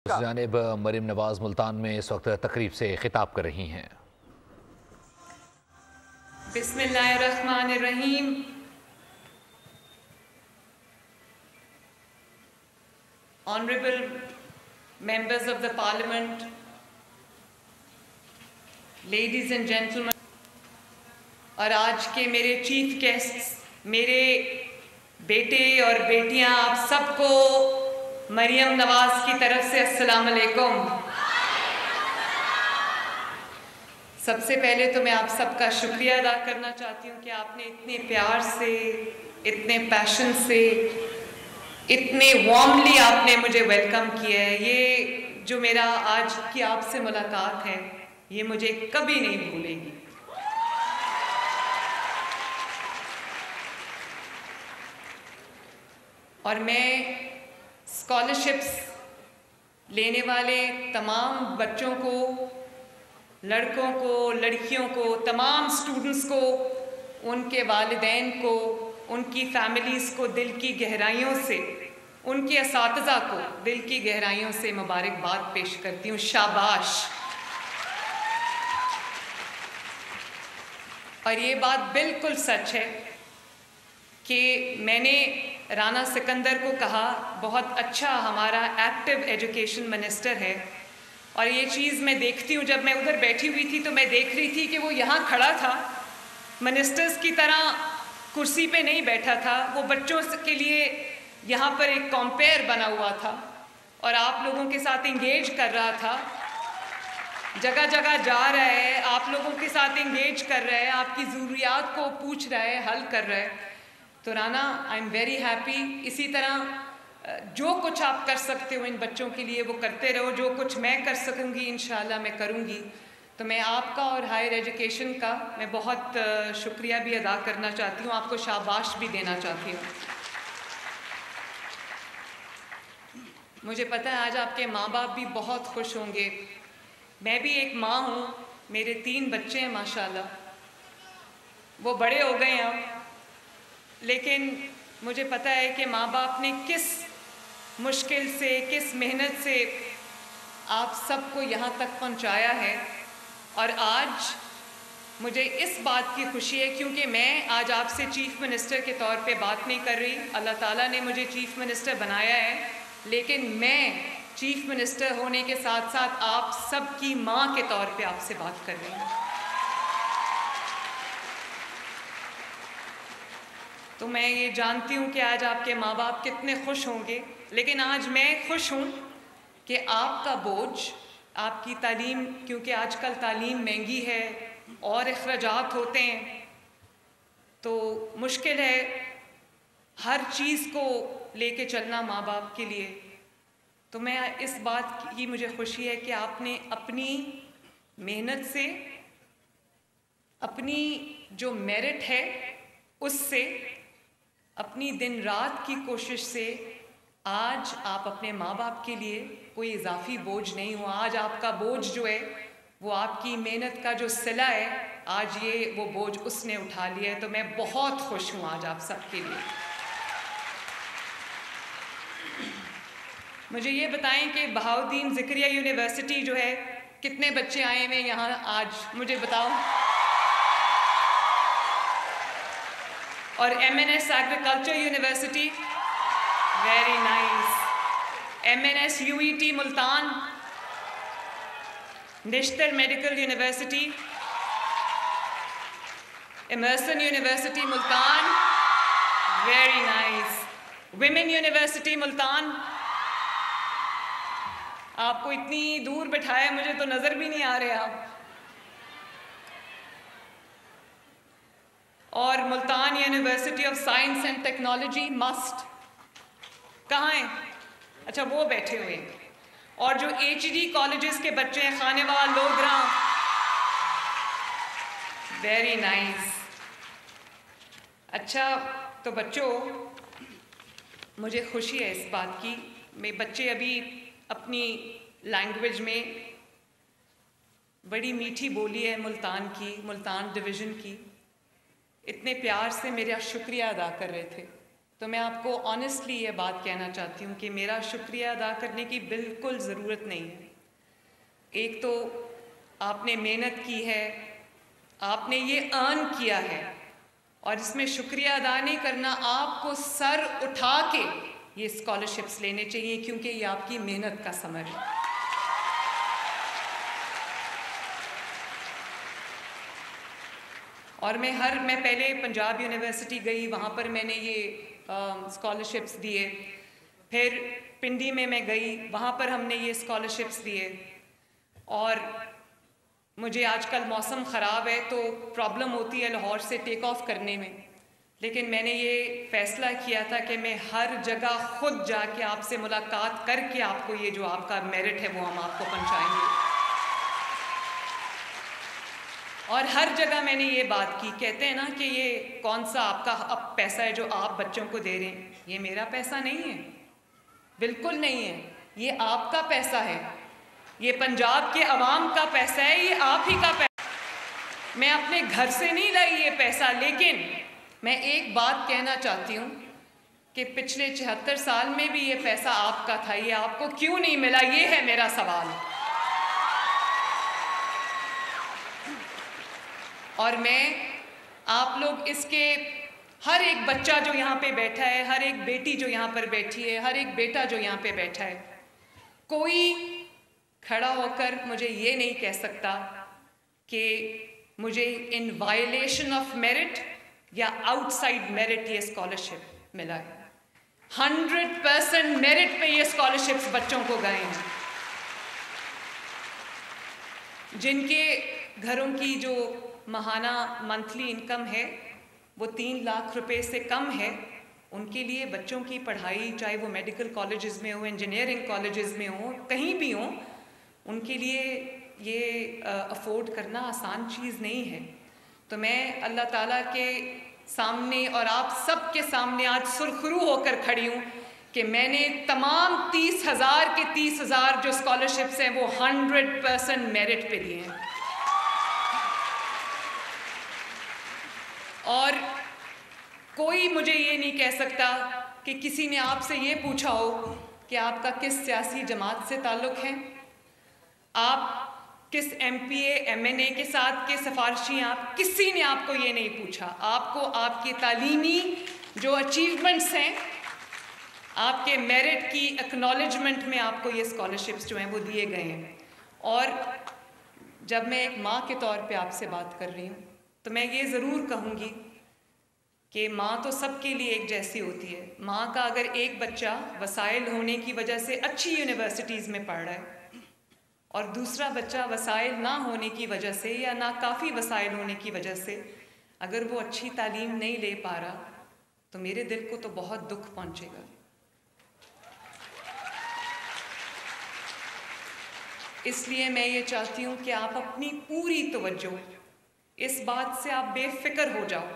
جانب مریم نواز ملتان میں اس وقت تقریب سے خطاب کر رہی ہیں۔ بسم اللہ الرحمن الرحیم۔ Honorable members of the Parliament, ladies and gentlemen، اور آج کے میرے چیف گیسٹ، میرے بیٹے اور بیٹیاں، آپ سب کو مریم نواز کی طرف سے السلام علیکم۔ سب سے پہلے تو میں آپ سب کا شکریہ ادا کرنا چاہتی ہوں کہ آپ نے اتنے پیار سے، اتنے پیشن سے، اتنے وارملی آپ نے مجھے ویلکم کیا ہے۔ یہ جو میرا آج کی آپ سے ملاقات ہے، یہ مجھے کبھی نہیں بھولے گی۔ اور میں اسکالرشپس لینے والے تمام بچوں کو، لڑکوں کو، لڑکیوں کو، تمام اسٹوڈنٹس کو، ان کے والدین کو، ان کی فیملیز کو دل کی گہرائیوں سے، ان کے اساتذہ کو دل کی گہرائیوں سے مبارکباد پیش کرتی ہوں۔ شاباش۔ اور یہ بات بالکل سچ ہے کہ میں نے رانا سکندر کو کہا، بہت اچھا ہمارا ایکٹیو ایجوکیشن منسٹر ہے، اور یہ چیز میں دیکھتی ہوں، جب میں ادھر بیٹھی ہوئی تھی تو میں دیکھ رہی تھی کہ وہ یہاں کھڑا تھا، منسٹرز کی طرح کرسی پہ نہیں بیٹھا تھا، وہ بچوں کے لیے یہاں پر ایک کمپیئر بنا ہوا تھا اور آپ لوگوں کے ساتھ انگیج کر رہا تھا، جگہ جگہ جا رہا ہے، آپ لوگوں کے ساتھ انگیج کر رہا ہے، آپ کی ضروریات کو پوچھ رہا ہے، حل کر رہا ہے۔ تو Rana, I am very happy. اسی طرح جو کچھ آپ کر سکتے ہو ان بچوں کے لیے وہ کرتے رہو، جو کچھ میں کر سکوں گی انشاءاللہ میں کروں گی۔ تو میں آپ کا اور ہائر ایجوکیشن کا میں بہت شکریہ بھی ادا کرنا چاہتی ہوں، آپ کو شاباش بھی دینا چاہتی ہوں۔ مجھے پتہ ہے آج آپ کے ماں باپ بھی بہت خوش ہوں گے۔ میں بھی ایک ماں ہوں، میرے 3 بچے ہیں ماشاءاللہ، وہ بڑے ہو گئے ہیں اب، لیکن مجھے پتہ ہے کہ ماں باپ نے کس مشکل سے، کس محنت سے آپ سب کو یہاں تک پہنچایا ہے۔ اور آج مجھے اس بات کی خوشی ہے، کیونکہ میں آج آپ سے چیف منسٹر کے طور پہ بات نہیں کر رہی، اللہ تعالیٰ نے مجھے چیف منسٹر بنایا ہے، لیکن میں چیف منسٹر ہونے کے ساتھ ساتھ آپ سب کی ماں کے طور پہ آپ سے بات کر رہی ہوں۔ تو میں یہ جانتی ہوں کہ آج آپ کے ماں باپ کتنے خوش ہوں گے، لیکن آج میں خوش ہوں کہ آپ کا بوجھ، آپ کی تعلیم، کیونکہ آج کل تعلیم مہنگی ہے اور اخراجات ہوتے ہیں تو مشکل ہے ہر چیز کو لے کے چلنا ماں باپ کے لیے۔ تو میں اس بات کی مجھے خوشی ہے کہ آپ نے اپنی محنت سے، اپنی جو میرٹ ہے اس سے، اپنی دن رات کی کوشش سے آج آپ اپنے ماں باپ کے لیے کوئی اضافی بوجھ نہیں ہوا۔ آج آپ کا بوجھ جو ہے وہ آپ کی محنت کا جو صلہ ہے، آج یہ وہ بوجھ اس نے اٹھا لیا ہے۔ تو میں بہت خوش ہوں آج آپ سب کے لیے۔ مجھے یہ بتائیں کہ بہاؤالدین ذکریہ یونیورسٹی جو ہے، کتنے بچے آئے ہوئے یہاں آج، مجھے بتاؤ۔ اور M N S agriculture university, very nice. M N S U E T Multan, Nishtar medical university, Emerson university Multan, very nice. Women university Multan, آپ کو اتنی دور بٹھایا، مجھے تو نظر بھی نہیں آ رہے آپ۔ اور Multan university of science and technology, must, کہاں ہیں؟ اچھا وہ بیٹھے ہوئے ہیں۔ اور جو ایچ ڈی کالجز کے بچے ہیں، خانیوال، لوگراں، ویری نائس۔ اچھا تو بچوں، مجھے خوشی ہے اس بات کی، میرے بچے ابھی اپنی لینگویج میں، بڑی میٹھی بولی ہے ملتان کی، ملتان ڈویژن کی، اتنے پیار سے میرا شکریہ ادا کر رہے تھے۔ تو میں آپ کو آنیسٹلی یہ بات کہنا چاہتی ہوں کہ میرا شکریہ ادا کرنے کی بالکل ضرورت نہیں ہے. ایک تو آپ نے محنت کی ہے, آپ نے یہ ارن کیا ہے, اور اس میں شکریہ ادا نہیں کرنا, آپ کو سر اٹھا کے یہ اسکالرشپس لینے چاہیے کیونکہ یہ آپ کی محنت کا ثمر ہے. اور میں پہلے پنجاب یونیورسٹی گئی, وہاں پر میں نے یہ اسکالرشپس دیے. پھر پنڈی میں گئی, وہاں پر ہم نے یہ اسکالرشپس دیے. اور مجھے آج کل موسم خراب ہے تو پرابلم ہوتی ہے لاہور سے ٹیک آف کرنے میں, لیکن میں نے یہ فیصلہ کیا تھا کہ میں ہر جگہ خود جا کے آپ سے ملاقات کر کے آپ کو یہ جو آپ کا میرٹ ہے وہ ہم آپ کو پہنچائیں گے. اور ہر جگہ میں نے یہ بات کی. کہتے ہیں نا کہ یہ کون سا آپ کا اب پیسہ ہے جو آپ بچوں کو دے رہے ہیں, یہ میرا پیسہ نہیں ہے, بالکل نہیں ہے, یہ آپ کا پیسہ ہے, یہ پنجاب کے عوام کا پیسہ ہے, یہ آپ ہی کا پیسہ. میں اپنے گھر سے نہیں لائی یہ پیسہ, لیکن میں ایک بات کہنا چاہتی ہوں کہ پچھلے 76 سال میں بھی یہ پیسہ آپ کا تھا, یہ آپ کو کیوں نہیں ملا, یہ ہے میرا سوال. اور میں آپ لوگ اس کے ہر ایک بچہ جو یہاں پہ بیٹھا ہے, ہر ایک بیٹی جو یہاں پر بیٹھی ہے, ہر ایک بیٹا جو یہاں پہ بیٹھا ہے, کوئی کھڑا ہو کر مجھے یہ نہیں کہہ سکتا کہ مجھے ان وائلیشن آف میرٹ یا آؤٹ سائڈ میرٹ یہ اسکالرشپ ملا ہے. 100% میرٹ پہ یہ اسکالرشپس بچوں کو گئے ہیں. جن کے گھروں کی جو ماہانہ منتھلی انکم ہے وہ 3 لاکھ روپے سے کم ہے, ان کے لیے بچوں کی پڑھائی, چاہے وہ میڈیکل کالجز میں ہو, انجینئرنگ کالجز میں ہوں, کہیں بھی ہوں, ان کے لیے یہ افورڈ کرنا آسان چیز نہیں ہے. تو میں اللہ تعالیٰ کے سامنے اور آپ سب کے سامنے آج سرخرو ہو کر کھڑی ہوں کہ میں نے تمام 30,000 کے 30,000 جو اسکالرشپس ہیں وہ 100% میرٹ پہ دیے ہیں. اور کوئی مجھے یہ نہیں کہہ سکتا کہ کسی نے آپ سے یہ پوچھا ہو کہ آپ کا کس سیاسی جماعت سے تعلق ہے, آپ کس M P A M N A کے ساتھ کے سفارشی ہیں, آپ کسی نے آپ کو یہ نہیں پوچھا. آپ کو آپ کی تعلیمی جو اچیومنٹس ہیں, آپ کے میرٹ کی اکنالجمنٹ میں آپ کو یہ اسکالرشپس جو ہیں وہ دیے گئے ہیں. اور جب میں ایک ماں کے طور پہ آپ سے بات کر رہی ہوں تو میں یہ ضرور کہوں گی کہ ماں تو سب کے لیے ایک جیسی ہوتی ہے. ماں کا اگر ایک بچہ وسائل ہونے کی وجہ سے اچھی یونیورسٹیز میں پڑھ رہا ہے اور دوسرا بچہ وسائل نہ ہونے کی وجہ سے یا ناکافی وسائل ہونے کی وجہ سے اگر وہ اچھی تعلیم نہیں لے پا رہا تو میرے دل کو تو بہت دکھ پہنچے گا. اس لیے میں یہ چاہتی ہوں کہ آپ اپنی پوری توجہ اس بات سے آپ بے فکر ہو جاؤ.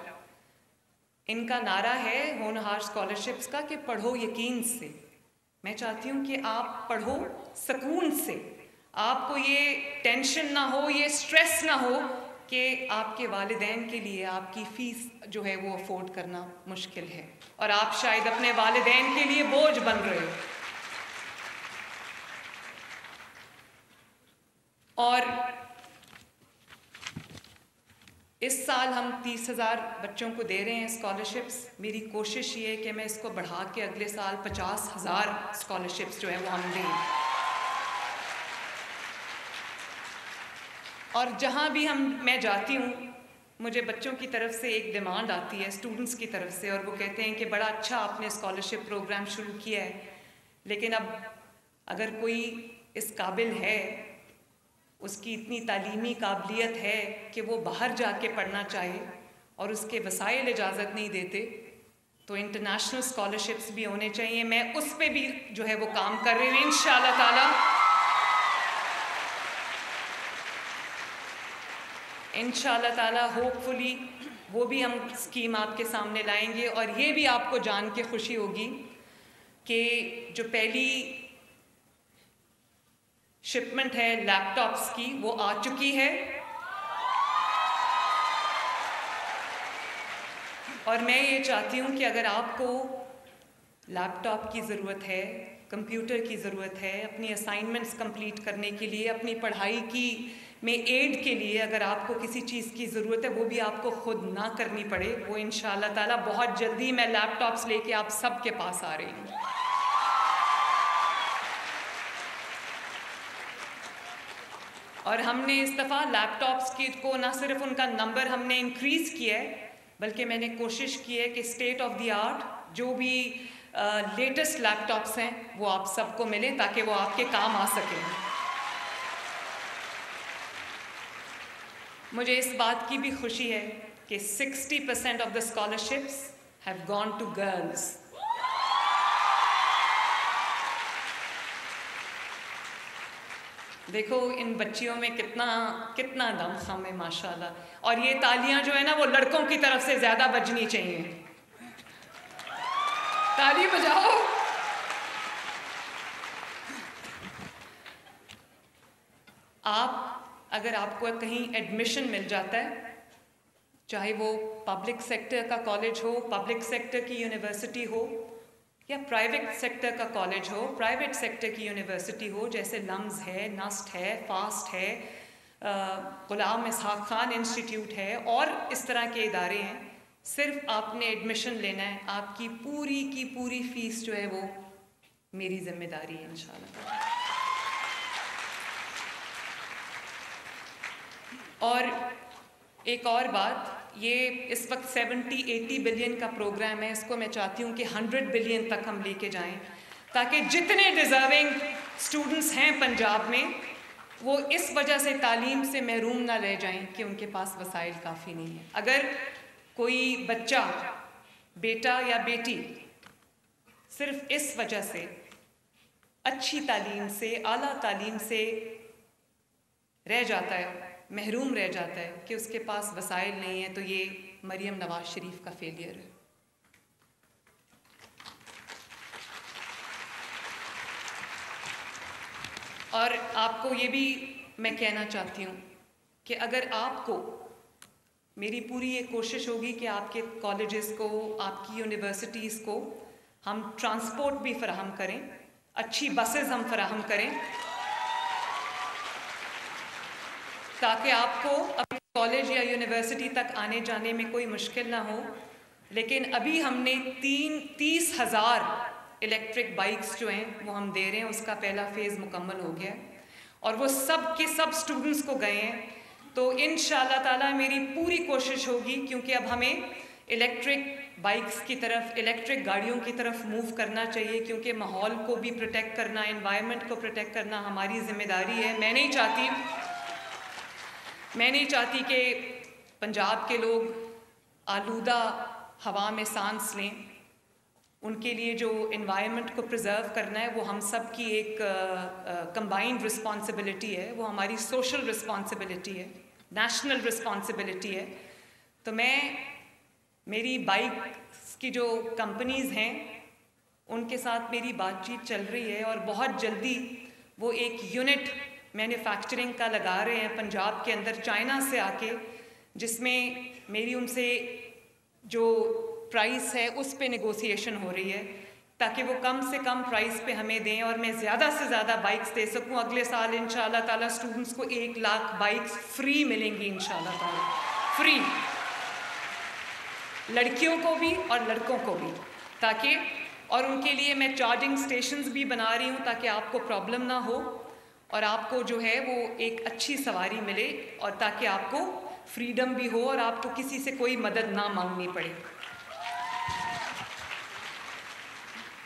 ان کا نعرہ ہے ہونہار اسکالرشپس کا کہ پڑھو یقین سے. میں چاہتی ہوں کہ آپ پڑھو سکون سے, آپ کو یہ ٹینشن نہ ہو, یہ سٹریس نہ ہو کہ آپ کے والدین کے لیے آپ کی فیس جو ہے وہ افورڈ کرنا مشکل ہے اور آپ شاید اپنے والدین کے لیے بوجھ بن رہے ہو. اور اس سال ہم 30,000 بچوں کو دے رہے ہیں اسکالرشپس. میری کوشش یہ ہے کہ میں اس کو بڑھا کے اگلے سال 50,000 اسکالرشپس جو ہے وہ ہم دیں. اور جہاں بھی میں جاتی ہوں مجھے بچوں کی طرف سے ایک ڈیمانڈ آتی ہے, اسٹوڈنٹس کی طرف سے, اور وہ کہتے ہیں کہ بڑا اچھا آپ نے اسکالرشپ پروگرام شروع کیا ہے, لیکن اب اگر کوئی اس قابل ہے, اس کی اتنی تعلیمی قابلیت ہے کہ وہ باہر جا کے پڑھنا چاہے اور اس کے وسائل اجازت نہیں دیتے, تو انٹرنیشنل اسکالرشپس بھی ہونے چاہیے. میں اس پہ بھی جو ہے وہ کام کر رہی ہوں انشاءاللہ تعالی. انشاءاللہ تعالی ہوپ فلی وہ بھی ہم اسکیم آپ کے سامنے لائیں گے. اور یہ بھی آپ کو جان کے خوشی ہوگی کہ جو پہلی شپمنٹ ہے لیپ ٹاپس کی وہ آ چکی ہے, اور میں یہ چاہتی ہوں کہ اگر آپ کو لیپ ٹاپ کی ضرورت ہے، کمپیوٹر کی ضرورت ہے، اپنی اسائنمنٹس کمپلیٹ کرنے کے لیے، اپنی پڑھائی کی میں ایڈ کے لیے اگر آپ کو کسی چیز کی ضرورت ہے وہ بھی آپ کو خود نہ کرنی پڑے، وہ انشاءاللہ تعالیٰ بہت جلدی میں لیپ ٹاپس لے کے آپ سب کے پاس آ رہی ہوں۔ اور ہم نے اس دفعہ لیپ ٹاپس کو نہ صرف ان کا نمبر ہم نے انکریز کیا ہے، بلکہ میں نے کوشش کی ہے کہ اسٹیٹ آف دی آرٹ جو بھی لیٹسٹ لیپ ٹاپس ہیں وہ آپ سب کو ملیں تاکہ وہ آپ کے کام آ سکیں۔ مجھے اس بات کی بھی خوشی ہے کہ 60% of the scholarships have gone to girls. دیکھو ان بچیوں میں کتنا دم خم ہے ماشاءاللہ، اور یہ تالیاں جو ہے نا وہ لڑکوں کی طرف سے زیادہ بجنی چاہیے۔ تالی بجاؤ۔ اگر آپ کو کہیں ایڈمیشن مل جاتا ہے، چاہے وہ پبلک سیکٹر کا کالج ہو، پبلک سیکٹر کی یونیورسٹی ہو، یا پرائیویٹ سیکٹر کا کالج ہو، پرائیویٹ سیکٹر کی یونیورسٹی ہو، جیسے لمز ہے، نسٹ ہے، فاسٹ ہے، غلام اسحاق خان انسٹیٹیوٹ ہے، اور اس طرح کے ادارے ہیں، صرف آپ نے ایڈمیشن لینا ہے، آپ کی پوری فیس جو ہے وہ میری ذمہ داری ہے انشاءاللہ۔ اور ایک اور بات، یہ اس وقت 70-80 بلین کا پروگرام ہے، اس کو میں چاہتی ہوں کہ 100 بلین تک ہم لے کے جائیں، تاکہ جتنے ڈیزرونگ اسٹوڈنٹس ہیں پنجاب میں وہ اس وجہ سے تعلیم سے محروم نہ رہ جائیں کہ ان کے پاس وسائل کافی نہیں ہیں۔ اگر کوئی بچہ، بیٹا یا بیٹی صرف اس وجہ سے اچھی تعلیم سے، اعلیٰ تعلیم سے رہ جاتا ہے، محروم رہ جاتا ہے کہ اس کے پاس وسائل نہیں ہیں، تو یہ مریم نواز شریف کا فیلئر ہے۔ اور آپ کو یہ بھی میں کہنا چاہتی ہوں کہ اگر آپ کو، میری پوری یہ کوشش ہوگی کہ آپ کے کالجز کو، آپ کی یونیورسٹیز کو ہم ٹرانسپورٹ بھی فراہم کریں، اچھی بسز ہم فراہم کریں، تاکہ آپ کو اپنے کالج یا یونیورسٹی تک آنے جانے میں کوئی مشکل نہ ہو۔ لیکن ابھی ہم نے 30,000 الیکٹرک بائکس جو ہیں وہ ہم دے رہے ہیں، اس کا پہلا فیز مکمل ہو گیا ہے، اور وہ سب کے سب اسٹوڈنٹس کو گئے ہیں۔ تو انشاءاللہ تعالیٰ میری پوری کوشش ہوگی، کیونکہ اب ہمیں الیکٹرک بائکس کی طرف، الیکٹرک گاڑیوں کی طرف موو کرنا چاہیے، کیونکہ ماحول کو بھی پروٹیکٹ کرنا، انوائرمنٹ کو پروٹیکٹ کرنا ہماری ذمہ داری ہے۔ میں نہیں چاہتی کہ پنجاب کے لوگ آلودہ ہوا میں سانس لیں۔ ان کے لیے جو انوائرمنٹ کو پرزرو کرنا ہے وہ ہم سب کی ایک کمبائنڈ رسپانسبلٹی ہے، وہ ہماری سوشل رسپانسبلٹی ہے، نیشنل رسپانسبلٹی ہے۔ تو میری بائکس کی جو کمپنیز ہیں ان کے ساتھ میری بات چیت چل رہی ہے، اور بہت جلدی وہ ایک یونٹ مینوفیکچرنگ کا لگا رہے ہیں پنجاب کے اندر چائنا سے آ کے، جس میں میری ان سے جو پرائس ہے اس پہ نیگوسیشن ہو رہی ہے، تاکہ وہ کم سے کم پرائس پہ ہمیں دیں اور میں زیادہ سے زیادہ بائکس دے سکوں۔ اگلے سال انشاءاللہ تعالیٰ اسٹوڈنٹس کو 1 لاکھ بائکس فری ملیں گی انشاءاللہ تعالیٰ، فری، لڑکیوں کو بھی اور لڑکوں کو بھی، تاکہ، اور ان کے لیے میں چارجنگ سٹیشنز بھی بنا رہی ہوں تاکہ آپ کو پرابلم نہ ہو، اور آپ کو جو ہے وہ ایک اچھی سواری ملے، اور تاکہ آپ کو فریڈم بھی ہو اور آپ کو کسی سے کوئی مدد نہ مانگنی پڑے۔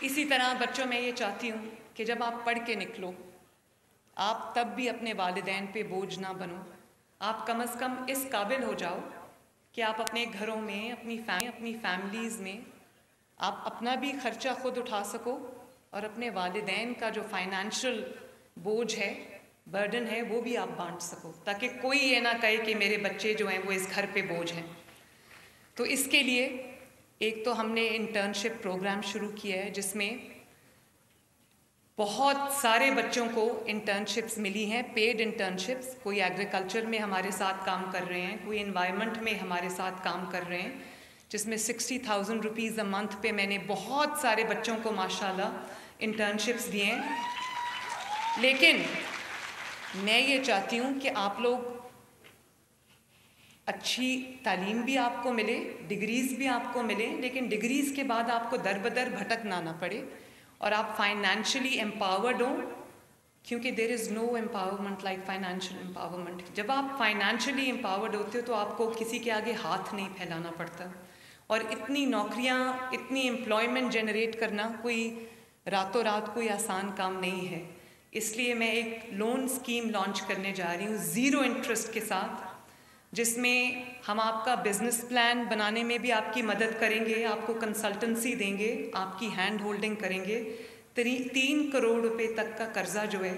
اسی طرح بچوں میں یہ چاہتی ہوں کہ جب آپ پڑھ کے نکلو، آپ تب بھی اپنے والدین پہ بوجھ نہ بنو، آپ کم از کم اس قابل ہو جاؤ کہ آپ اپنے گھروں میں، اپنی فیملیز میں آپ اپنا بھی خرچہ خود اٹھا سکو، اور اپنے والدین کا جو فائنینشیل بوجھ ہے، برڈن ہے، وہ بھی آپ بانٹ سکو، تاکہ کوئی یہ نہ کہے کہ میرے بچے جو ہیں وہ اس گھر پہ بوجھ ہیں۔ تو اس کے لیے ایک تو ہم نے انٹرنشپ پروگرام شروع کیا ہے، جس میں بہت سارے بچوں کو انٹرنشپس ملی ہیں، پیڈ انٹرنشپس، کوئی ایگریکلچر میں ہمارے ساتھ کام کر رہے ہیں، کوئی انوائرمنٹ میں ہمارے ساتھ کام کر رہے ہیں، جس میں 60,000 روپیز منتھ پہ میں نے بہت سارے بچوں کو ماشاءاللہ انٹرنشپس دیے ہیں. لیکن میں یہ چاہتی ہوں کہ آپ لوگ اچھی تعلیم بھی آپ کو ملے, ڈگریز بھی آپ کو ملے, لیکن ڈگریز کے بعد آپ کو در بدر بھٹکنا نہ پڑے اور آپ فائنینشلی امپاورڈ ہوں, کیونکہ دیر از نو امپاورمنٹ لائک فائنینشیل امپاورمنٹ. جب آپ فائنینشلی امپاورڈ ہوتے ہو تو آپ کو کسی کے آگے ہاتھ نہیں پھیلانا پڑتا, اور اتنی نوکریاں, اتنی امپلائمنٹ جنریٹ کرنا کوئی راتوں رات کوئی آسان کام نہیں ہے. اس لیے میں ایک لون اسکیم لانچ کرنے جا رہی ہوں 0 انٹرسٹ کے ساتھ, جس میں ہم آپ کا بزنس پلان بنانے میں بھی آپ کی مدد کریں گے, آپ کو کنسلٹنسی دیں گے, آپ کی ہینڈ ہولڈنگ کریں گے. 3 کروڑ روپے تک کا قرضہ جو ہے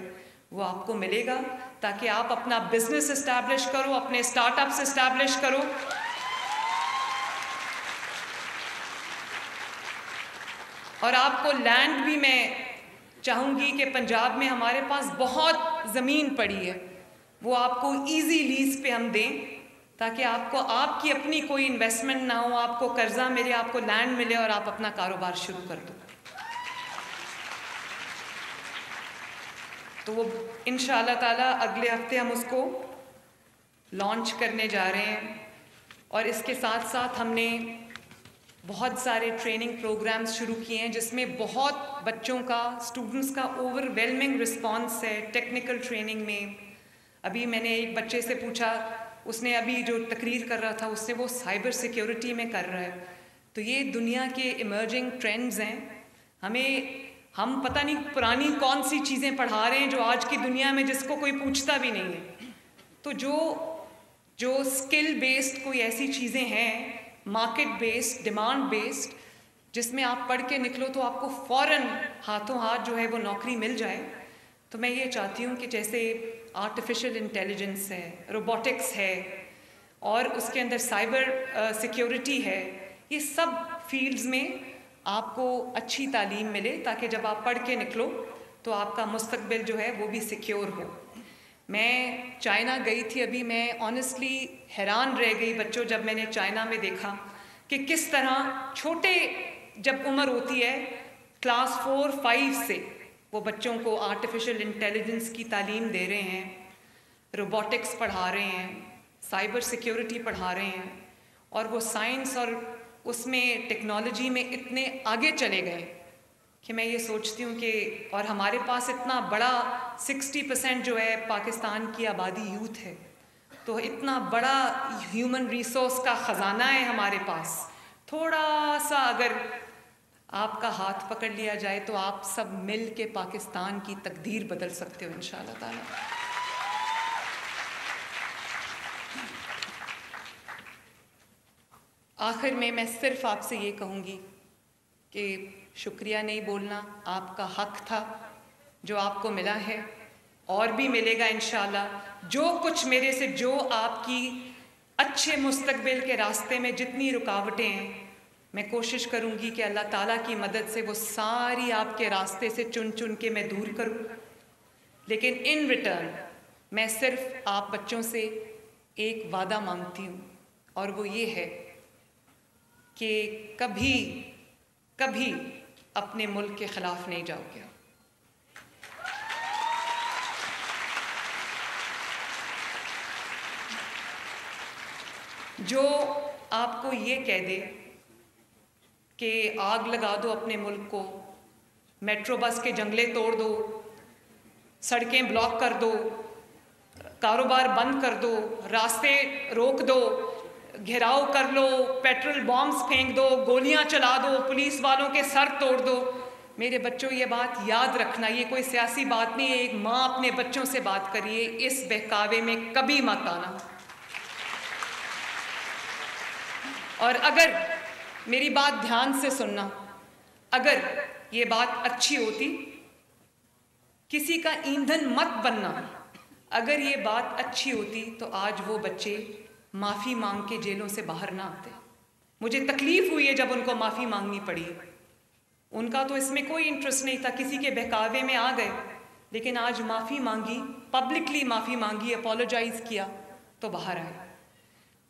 وہ آپ کو ملے گا, تاکہ آپ اپنا بزنس اسٹیبلش کرو, اپنے اسٹارٹ اپس اسٹیبلش کرو. اور آپ کو لینڈ بھی میں چاہوں گی کہ پنجاب میں ہمارے پاس بہت زمین پڑی ہے, وہ آپ کو ایزی لیز پہ ہم دیں, تاکہ آپ کو آپ کی اپنی کوئی انویسٹمنٹ نہ ہو, آپ کو قرضہ ملے, آپ کو لینڈ ملے اور آپ اپنا کاروبار شروع کر دو. تو وہ انشاءاللہ تعالی اگلے ہفتے ہم اس کو لانچ کرنے جا رہے ہیں. اور اس کے ساتھ ساتھ ہم نے بہت سارے ٹریننگ پروگرامز شروع کیے ہیں, جس میں بہت بچوں کا, اسٹوڈنٹس کا اوور ویلمنگ رسپانس ہے ٹیکنیکل ٹریننگ میں. ابھی میں نے ایک بچے سے پوچھا, اس نے ابھی جو تقریر کر رہا تھا اس سے وہ سائبر سیکیورٹی میں کر رہا ہے. تو یہ دنیا کے ایمرجنگ ٹرینڈز ہیں. ہم پتہ نہیں پرانی کون سی چیزیں پڑھا رہے ہیں جو آج کی دنیا میں جس کو کوئی پوچھتا بھی نہیں ہے. تو جو اسکل بیسڈ کوئی ایسی چیزیں ہیں, مارکیٹ بیسڈ, ڈیمانڈ بیسڈ, جس میں آپ پڑھ کے نکلو تو آپ کو فوراً ہاتھوں ہاتھ جو ہے وہ نوکری مل جائے. تو میں یہ چاہتی ہوں کہ جیسے آرٹیفیشل انٹیلیجنس ہے, روبوٹکس ہے, اور اس کے اندر سائبر سیکیورٹی ہے, یہ سب فیلڈز میں آپ کو اچھی تعلیم ملے, تاکہ جب آپ پڑھ کے نکلو تو آپ کا مستقبل جو ہے وہ بھی سیکیور ہو. میں چائنا گئی تھی ابھی, میں آنیسٹلی حیران رہ گئی بچوں, جب میں نے چائنا میں دیکھا کہ کس طرح چھوٹے جب عمر ہوتی ہے کلاس 4-5 سے وہ بچوں کو آرٹیفیشل انٹیلیجنس کی تعلیم دے رہے ہیں, روبوٹکس پڑھا رہے ہیں, سائبر سیکیورٹی پڑھا رہے ہیں, اور وہ سائنس اور اس میں ٹیکنالوجی میں اتنے آگے چلے گئے کہ میں یہ سوچتی ہوں کہ, اور ہمارے پاس اتنا بڑا 60% جو ہے پاکستان کی آبادی یوتھ ہے, تو اتنا بڑا ہیومن ریسورس کا خزانہ ہے ہمارے پاس. تھوڑا سا اگر آپ کا ہاتھ پکڑ لیا جائے تو آپ سب مل کے پاکستان کی تقدیر بدل سکتے ہو انشاءاللہ تعالی. آخر میں صرف آپ سے یہ کہوں گی کہ شکریہ نہیں بولنا, آپ کا حق تھا جو آپ کو ملا ہے, اور بھی ملے گا انشاءاللہ. جو کچھ میرے سے, جو آپ کی اچھے مستقبل کے راستے میں جتنی رکاوٹیں ہیں, میں کوشش کروں گی کہ اللہ تعالیٰ کی مدد سے وہ ساری آپ کے راستے سے چن کے میں دور کروں. لیکن ان ریٹرن میں صرف آپ بچوں سے ایک وعدہ مانگتی ہوں, اور وہ یہ ہے کہ کبھی اپنے ملک کے خلاف نہیں جاؤ گے. جو آپ کو یہ کہہ دے کہ آگ لگا دو اپنے ملک کو, میٹرو بس کے جنگلے توڑ دو, سڑکیں بلاک کر دو, کاروبار بند کر دو, راستے روک دو, گھیراؤ کر لو, پیٹرول بامز پھینک دو, گولیاں چلا دو, پولیس والوں کے سر توڑ دو, میرے بچوں یہ بات یاد رکھنا, یہ کوئی سیاسی بات نہیں ہے, ایک ماں اپنے بچوں سے بات کریے, اس بہکاوے میں کبھی مت آنا. اور اگر میری بات دھیان سے سننا, اگر یہ بات اچھی ہوتی, کسی کا ایندھن مت بننا, اگر یہ بات اچھی ہوتی تو آج وہ بچے معافی مانگ کے جیلوں سے باہر نہ آتے. مجھے تکلیف ہوئی ہے جب ان کو معافی مانگنی پڑی. ان کا تو اس میں کوئی انٹرسٹ نہیں تھا, کسی کے بہکاوے میں آ گئے, لیکن آج معافی مانگی, پبلکلی معافی مانگی, اپولوجائز کیا تو باہر آئے.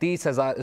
30,000